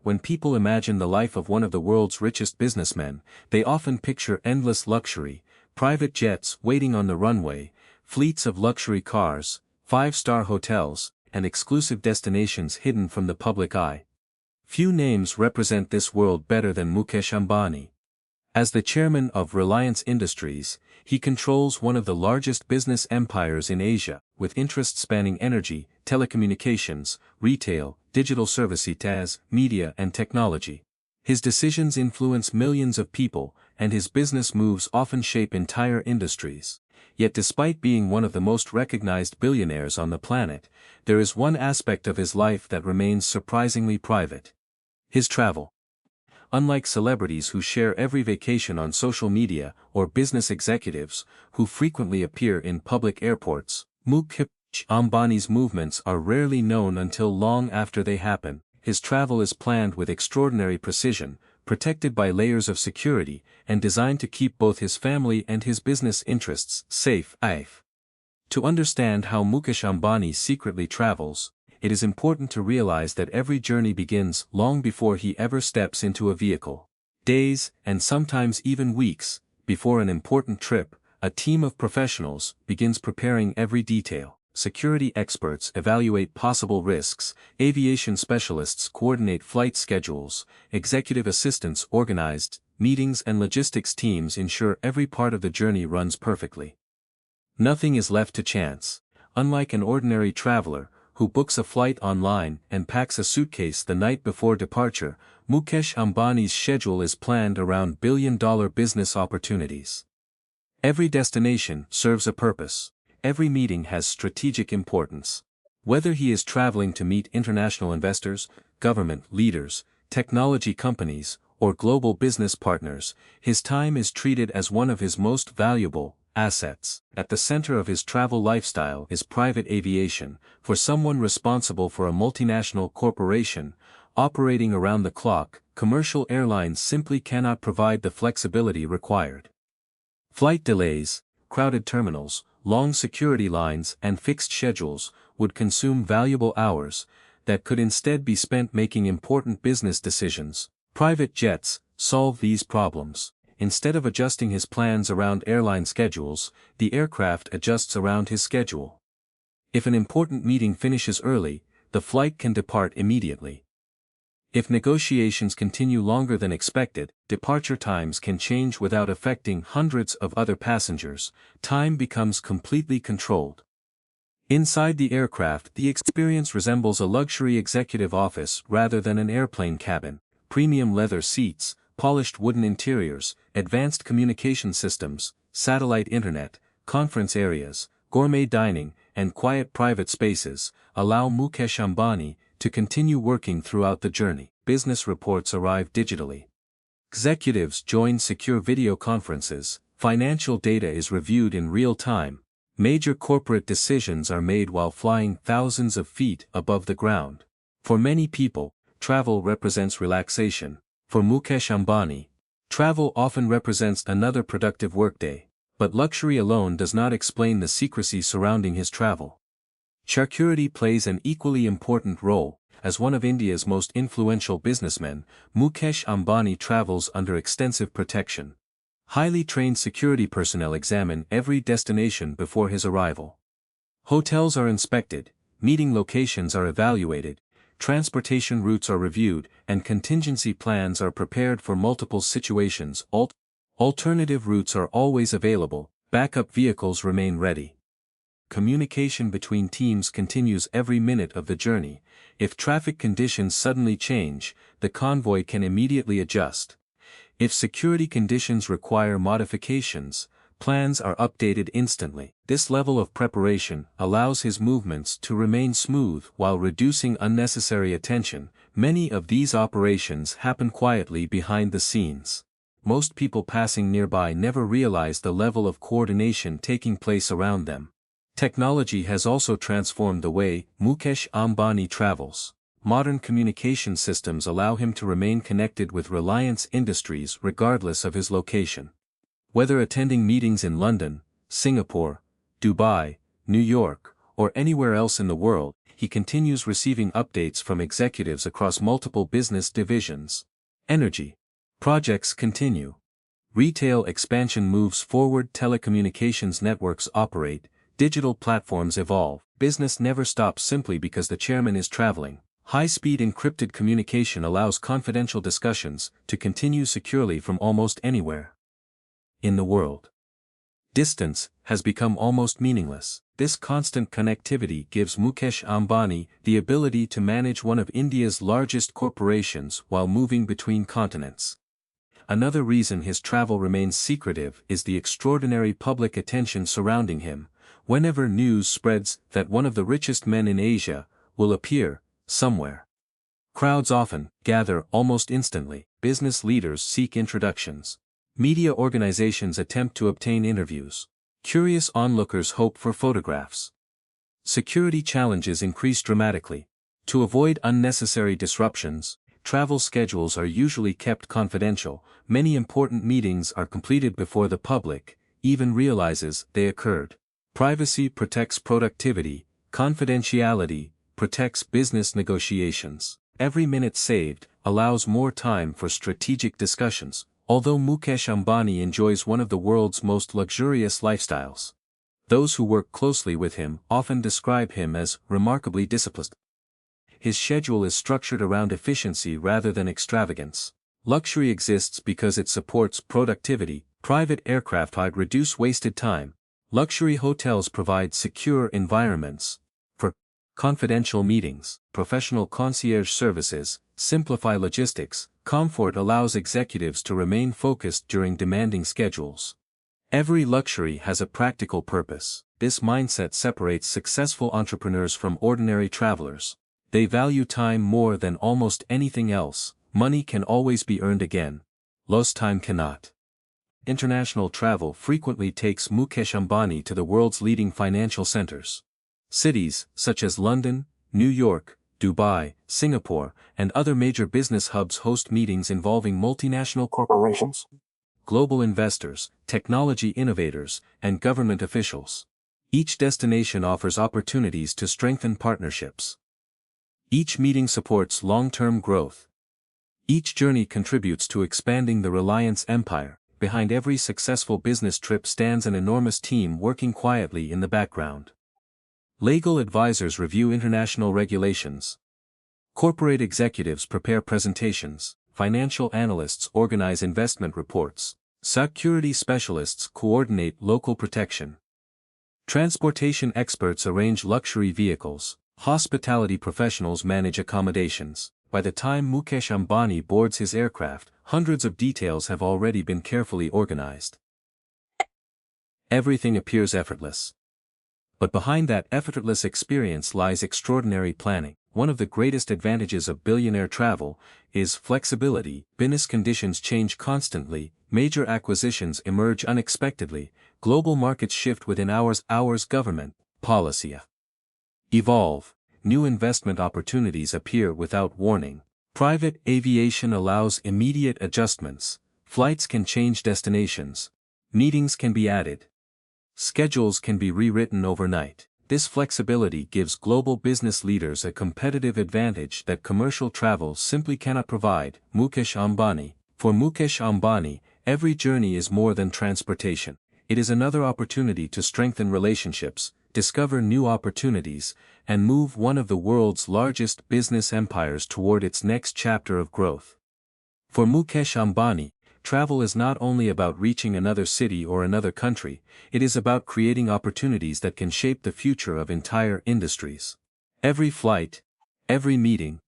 when people imagine the life of one of the world's richest businessmen, they often picture endless luxury, private jets waiting on the runway, fleets of luxury cars, five-star hotels, and exclusive destinations hidden from the public eye. Few names represent this world better than Mukesh Ambani. As the chairman of Reliance Industries, he controls one of the largest business empires in Asia, with interests spanning energy, telecommunications, retail, digital services, media and technology. His decisions influence millions of people, and his business moves often shape entire industries. Yet despite being one of the most recognized billionaires on the planet, there is one aspect of his life that remains surprisingly private: his travel. Unlike celebrities who share every vacation on social media or business executives who frequently appear in public airports, Mukesh Ambani's movements are rarely known until long after they happen. His travel is planned with extraordinary precision, protected by layers of security, and designed to keep both his family and his business interests safe. To understand how Mukesh Ambani secretly travels, it is important to realize that every journey begins long before he ever steps into a vehicle. Days, and sometimes even weeks, before an important trip, a team of professionals begins preparing every detail. Security experts evaluate possible risks, aviation specialists coordinate flight schedules, executive assistants organize meetings, and logistics teams ensure every part of the journey runs perfectly. Nothing is left to chance. Unlike an ordinary traveler, who books a flight online and packs a suitcase the night before departure, Mukesh Ambani's schedule is planned around billion-dollar business opportunities. Every destination serves a purpose. Every meeting has strategic importance. Whether he is traveling to meet international investors, government leaders, technology companies, or global business partners, his time is treated as one of his most valuable assets. At the center of his travel lifestyle is private aviation. For someone responsible for a multinational corporation operating around the clock, commercial airlines simply cannot provide the flexibility required. Flight delays, crowded terminals, long security lines, and fixed schedules would consume valuable hours that could instead be spent making important business decisions. Private jets solve these problems. Instead of adjusting his plans around airline schedules, the aircraft adjusts around his schedule. If an important meeting finishes early, the flight can depart immediately. If negotiations continue longer than expected, departure times can change without affecting hundreds of other passengers. Time becomes completely controlled. Inside the aircraft, the experience resembles a luxury executive office rather than an airplane cabin. Premium leather seats, polished wooden interiors, advanced communication systems, satellite internet, conference areas, gourmet dining, and quiet private spaces allow Mukesh Ambani to continue working throughout the journey. Business reports arrive digitally. Executives join secure video conferences, financial data is reviewed in real time, major corporate decisions are made while flying thousands of feet above the ground. For many people, travel represents relaxation. For Mukesh Ambani, travel often represents another productive workday, but luxury alone does not explain the secrecy surrounding his travel. Security plays an equally important role. As one of India's most influential businessmen, Mukesh Ambani travels under extensive protection. Highly trained security personnel examine every destination before his arrival. Hotels are inspected, meeting locations are evaluated, transportation routes are reviewed, and contingency plans are prepared for multiple situations. Alternative routes are always available, backup vehicles remain ready. Communication between teams continues every minute of the journey. If traffic conditions suddenly change, the convoy can immediately adjust. If security conditions require modifications, plans are updated instantly. This level of preparation allows his movements to remain smooth while reducing unnecessary attention. Many of these operations happen quietly behind the scenes. Most people passing nearby never realize the level of coordination taking place around them. Technology has also transformed the way Mukesh Ambani travels. Modern communication systems allow him to remain connected with Reliance Industries regardless of his location. Whether attending meetings in London, Singapore, Dubai, New York, or anywhere else in the world, he continues receiving updates from executives across multiple business divisions. Energy. Projects continue. Retail expansion moves forward, telecommunications networks operate, digital platforms evolve. Business never stops simply because the chairman is traveling. High-speed encrypted communication allows confidential discussions to continue securely from almost anywhere in the world. Distance has become almost meaningless. This constant connectivity gives Mukesh Ambani the ability to manage one of India's largest corporations while moving between continents. Another reason his travel remains secretive is the extraordinary public attention surrounding him. Whenever news spreads that one of the richest men in Asia will appear somewhere, crowds often gather almost instantly. Business leaders seek introductions. Media organizations attempt to obtain interviews. Curious onlookers hope for photographs. Security challenges increase dramatically. To avoid unnecessary disruptions, travel schedules are usually kept confidential. Many important meetings are completed before the public even realizes they occurred. Privacy protects productivity, confidentiality protects business negotiations. Every minute saved allows more time for strategic discussions. Although Mukesh Ambani enjoys one of the world's most luxurious lifestyles, those who work closely with him often describe him as remarkably disciplined. His schedule is structured around efficiency rather than extravagance. Luxury exists because it supports productivity. Private aircraft reduce wasted time. Luxury hotels provide secure environments for confidential meetings. Professional concierge services simplify logistics. Comfort allows executives to remain focused during demanding schedules. Every luxury has a practical purpose. This mindset separates successful entrepreneurs from ordinary travelers. They value time more than almost anything else. Money can always be earned again. Lost time cannot. International travel frequently takes Mukesh Ambani to the world's leading financial centers. Cities such as London, New York, Dubai, Singapore, and other major business hubs host meetings involving multinational corporations, global investors, technology innovators, and government officials. Each destination offers opportunities to strengthen partnerships. Each meeting supports long-term growth. Each journey contributes to expanding the Reliance empire. Behind every successful business trip stands an enormous team working quietly in the background. Legal advisors review international regulations. Corporate executives prepare presentations. Financial analysts organize investment reports. Security specialists coordinate local protection. Transportation experts arrange luxury vehicles. Hospitality professionals manage accommodations. By the time Mukesh Ambani boards his aircraft, hundreds of details have already been carefully organized. Everything appears effortless. But behind that effortless experience lies extraordinary planning. One of the greatest advantages of billionaire travel is flexibility. Business conditions change constantly, major acquisitions emerge unexpectedly, global markets shift within hours. Government policy evolve, new investment opportunities appear without warning. Private aviation allows immediate adjustments. Flights can change destinations. Meetings can be added. Schedules can be rewritten overnight. This flexibility gives global business leaders a competitive advantage that commercial travel simply cannot provide. Mukesh Ambani. For Mukesh Ambani, every journey is more than transportation. It is another opportunity to strengthen relationships, discover new opportunities, and move one of the world's largest business empires toward its next chapter of growth. For Mukesh Ambani, travel is not only about reaching another city or another country, it is about creating opportunities that can shape the future of entire industries. Every flight, every meeting,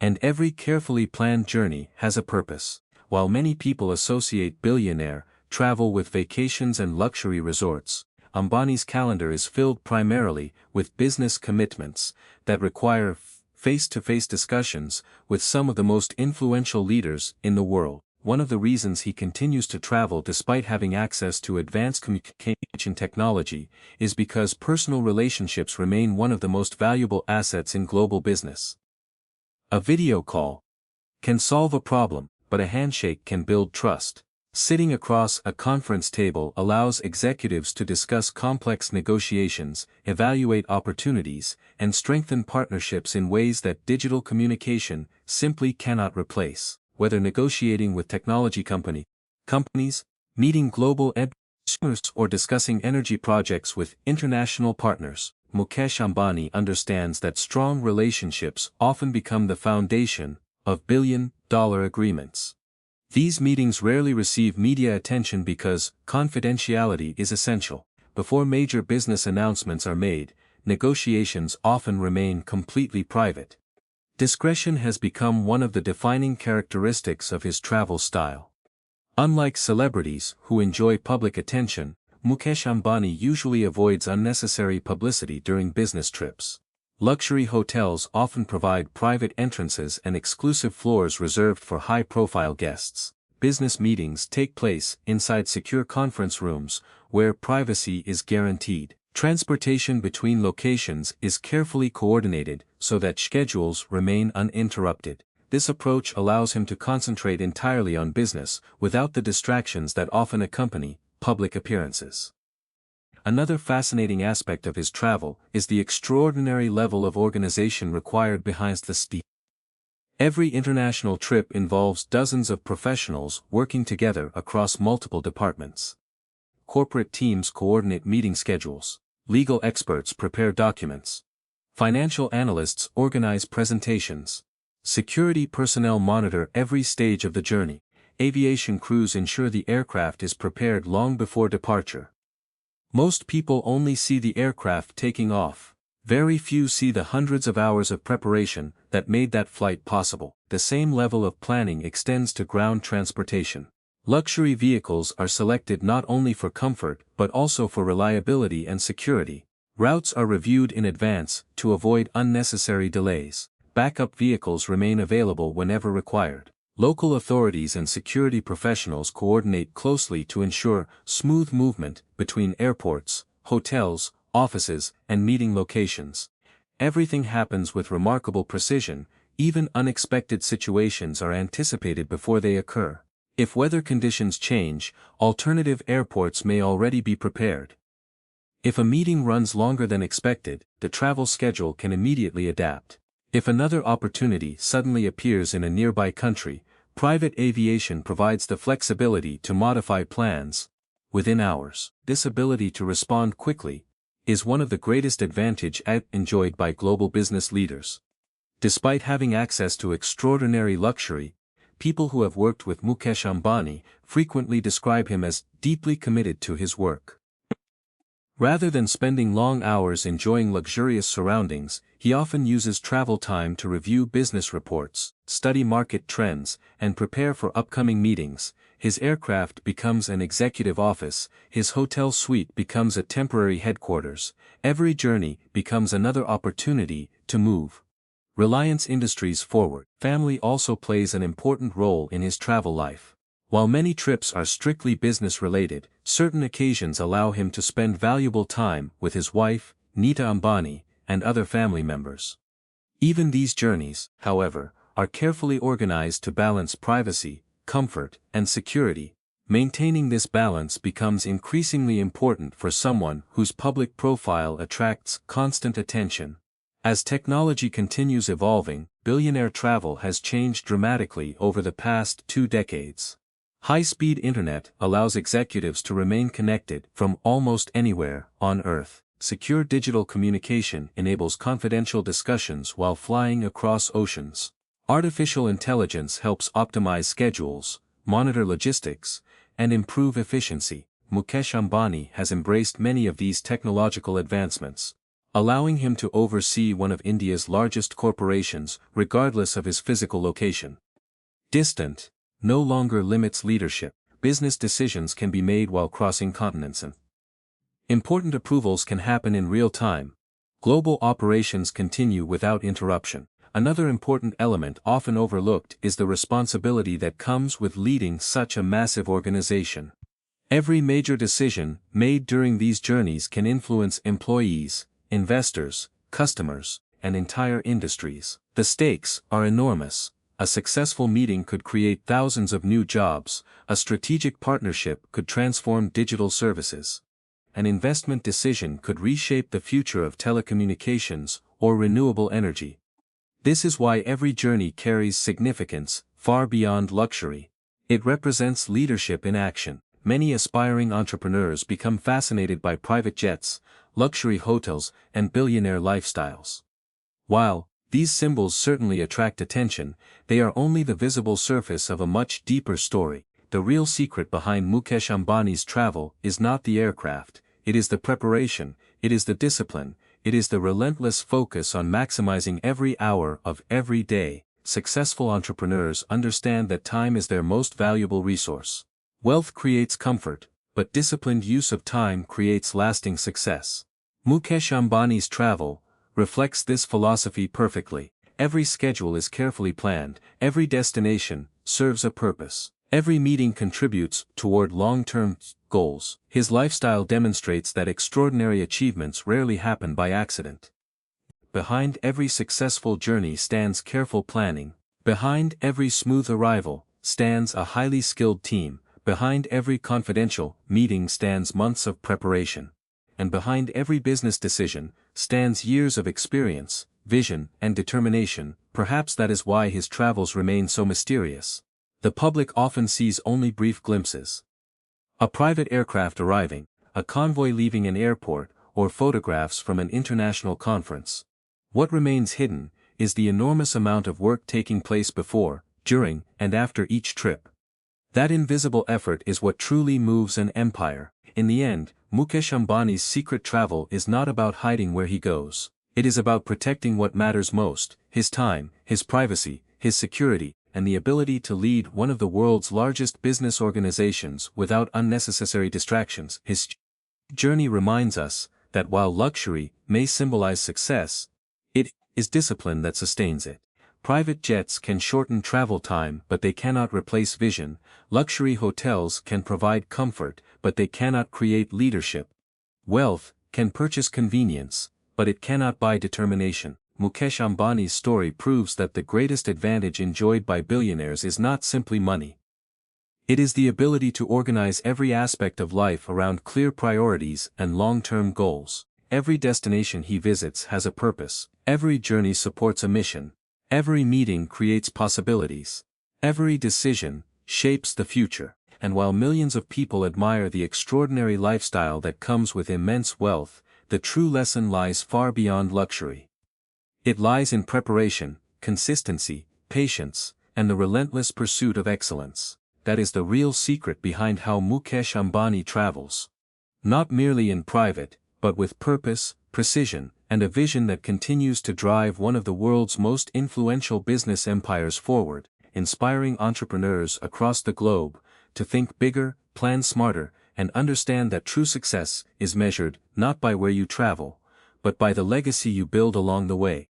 and every carefully planned journey has a purpose. While many people associate billionaire travel with vacations and luxury resorts, Ambani's calendar is filled primarily with business commitments that require face-to-face discussions with some of the most influential leaders in the world. One of the reasons he continues to travel despite having access to advanced communication technology is because personal relationships remain one of the most valuable assets in global business. A video call can solve a problem, but a handshake can build trust. Sitting across a conference table allows executives to discuss complex negotiations, evaluate opportunities, and strengthen partnerships in ways that digital communication simply cannot replace. Whether negotiating with technology companies, meeting global consumers, or discussing energy projects with international partners, Mukesh Ambani understands that strong relationships often become the foundation of billion-dollar agreements. These meetings rarely receive media attention because confidentiality is essential. Before major business announcements are made, negotiations often remain completely private. Discretion has become one of the defining characteristics of his travel style. Unlike celebrities who enjoy public attention, Mukesh Ambani usually avoids unnecessary publicity during business trips. Luxury hotels often provide private entrances and exclusive floors reserved for high-profile guests. Business meetings take place inside secure conference rooms, where privacy is guaranteed. Transportation between locations is carefully coordinated so that schedules remain uninterrupted. This approach allows him to concentrate entirely on business without the distractions that often accompany public appearances. Another fascinating aspect of his travel is the extraordinary level of organization required behind the scenes. Every international trip involves dozens of professionals working together across multiple departments. Corporate teams coordinate meeting schedules, legal experts prepare documents, financial analysts organize presentations, security personnel monitor every stage of the journey, aviation crews ensure the aircraft is prepared long before departure. Most people only see the aircraft taking off. Very few see the hundreds of hours of preparation that made that flight possible. The same level of planning extends to ground transportation. Luxury vehicles are selected not only for comfort but also for reliability and security. Routes are reviewed in advance to avoid unnecessary delays. Backup vehicles remain available whenever required. Local authorities and security professionals coordinate closely to ensure smooth movement between airports, hotels, offices, and meeting locations. Everything happens with remarkable precision, even unexpected situations are anticipated before they occur. If weather conditions change, alternative airports may already be prepared. If a meeting runs longer than expected, the travel schedule can immediately adapt. If another opportunity suddenly appears in a nearby country, private aviation provides the flexibility to modify plans within hours. This ability to respond quickly is one of the greatest advantages enjoyed by global business leaders. Despite having access to extraordinary luxury, people who have worked with Mukesh Ambani frequently describe him as deeply committed to his work. Rather than spending long hours enjoying luxurious surroundings, he often uses travel time to review business reports, study market trends, and prepare for upcoming meetings. His aircraft becomes an executive office, his hotel suite becomes a temporary headquarters, every journey becomes another opportunity to move Reliance Industries forward. Family also plays an important role in his travel life. While many trips are strictly business-related, certain occasions allow him to spend valuable time with his wife, Nita Ambani, and other family members. Even these journeys, however, are carefully organized to balance privacy, comfort, and security. Maintaining this balance becomes increasingly important for someone whose public profile attracts constant attention. As technology continues evolving, billionaire travel has changed dramatically over the past 2 decades. High-speed internet allows executives to remain connected from almost anywhere on Earth. Secure digital communication enables confidential discussions while flying across oceans. Artificial intelligence helps optimize schedules, monitor logistics, and improve efficiency. Mukesh Ambani has embraced many of these technological advancements, allowing him to oversee one of India's largest corporations regardless of his physical location. Distant no longer limits leadership. Business decisions can be made while crossing continents and important approvals can happen in real time. Global operations continue without interruption. Another important element often overlooked is the responsibility that comes with leading such a massive organization. Every major decision made during these journeys can influence employees, investors, customers, and entire industries. The stakes are enormous. A successful meeting could create thousands of new jobs, a strategic partnership could transform digital services. An investment decision could reshape the future of telecommunications or renewable energy. This is why every journey carries significance, far beyond luxury. It represents leadership in action. Many aspiring entrepreneurs become fascinated by private jets, luxury hotels, and billionaire lifestyles. While these symbols certainly attract attention, they are only the visible surface of a much deeper story. The real secret behind Mukesh Ambani's travel is not the aircraft, it is the preparation, it is the discipline, it is the relentless focus on maximizing every hour of every day. Successful entrepreneurs understand that time is their most valuable resource. Wealth creates comfort, but disciplined use of time creates lasting success. Mukesh Ambani's travel reflects this philosophy perfectly. Every schedule is carefully planned, every destination serves a purpose, every meeting contributes toward long-term goals. His lifestyle demonstrates that extraordinary achievements rarely happen by accident. Behind every successful journey stands careful planning. Behind every smooth arrival stands a highly skilled team. Behind every confidential meeting stands months of preparation. And behind every business decision stands years of experience, vision, and determination. Perhaps that is why his travels remain so mysterious. The public often sees only brief glimpses. A private aircraft arriving, a convoy leaving an airport, or photographs from an international conference. What remains hidden is the enormous amount of work taking place before, during, and after each trip. That invisible effort is what truly moves an empire. In the end, Mukesh Ambani's secret travel is not about hiding where he goes. It is about protecting what matters most: his time, his privacy, his security, and the ability to lead one of the world's largest business organizations without unnecessary distractions. His journey reminds us that while luxury may symbolize success, it is discipline that sustains it. Private jets can shorten travel time, but they cannot replace vision. Luxury hotels can provide comfort, but they cannot create leadership. Wealth can purchase convenience, but it cannot buy determination. Mukesh Ambani's story proves that the greatest advantage enjoyed by billionaires is not simply money. It is the ability to organize every aspect of life around clear priorities and long-term goals. Every destination he visits has a purpose. Every journey supports a mission. Every meeting creates possibilities. Every decision shapes the future. And while millions of people admire the extraordinary lifestyle that comes with immense wealth, the true lesson lies far beyond luxury. It lies in preparation, consistency, patience, and the relentless pursuit of excellence. That is the real secret behind how Mukesh Ambani travels. Not merely in private, but with purpose, precision, and a vision that continues to drive one of the world's most influential business empires forward, inspiring entrepreneurs across the globe to think bigger, plan smarter, and understand that true success is measured not by where you travel, but by the legacy you build along the way.